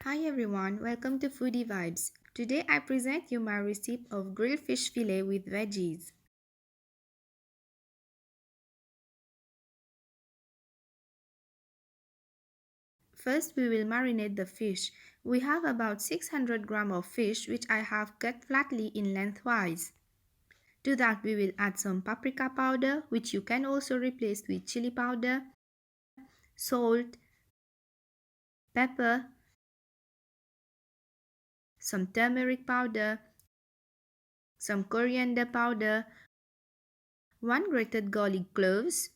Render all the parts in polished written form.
Hi everyone, welcome to FoodyVibes. Today I present you my recipe of grilled fish fillet with veggies. First we will marinate the fish. We have about 600 grams of fish which I have cut flatly in lengthwise. To that we will add some paprika powder which you can also replace with chili powder, salt, pepper, some turmeric powder, some coriander powder, 1 grated garlic cloves,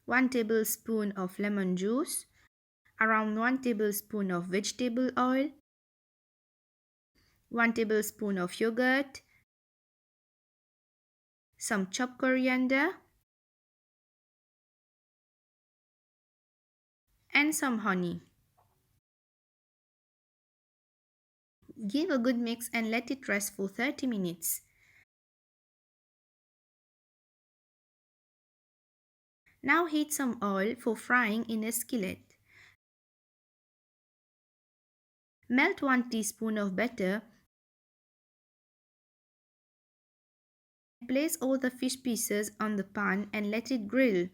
1 tablespoon of lemon juice, around 1 tablespoon of vegetable oil, 1 tablespoon of yogurt, some chopped coriander, and some honey. Give a good mix and let it rest for 30 minutes. Now heat some oil for frying in a skillet. Melt 1 teaspoon of butter. Place all the fish pieces on the pan and let it grill.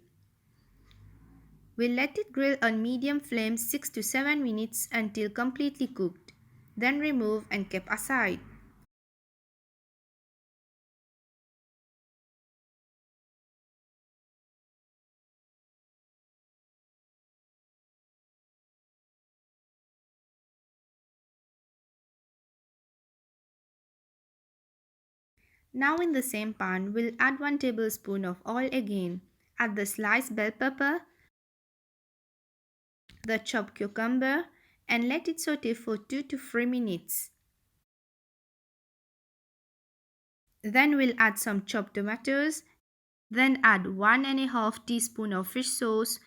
We'll let it grill on medium flame 6 to 7 minutes until completely cooked. Then remove and keep aside. Now in the same pan, we'll add 1 tablespoon of oil again. Add the sliced bell pepper, the chopped cucumber, and let it saute for 2 to 3 minutes. Then we'll add some chopped tomatoes. Then add 1½ teaspoon of fish sauce,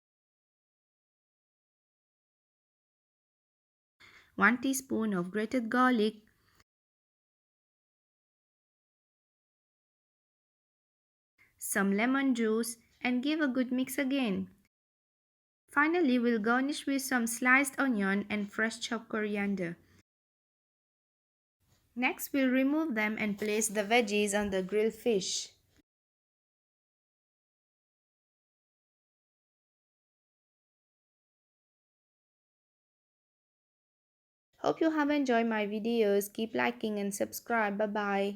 1 teaspoon of grated garlic, some lemon juice, and give a good mix again. Finally, we'll garnish with some sliced onion and fresh chopped coriander. Next, we'll remove them and place the veggies on the grilled fish. Hope you have enjoyed my videos. Keep liking and subscribe. Bye bye.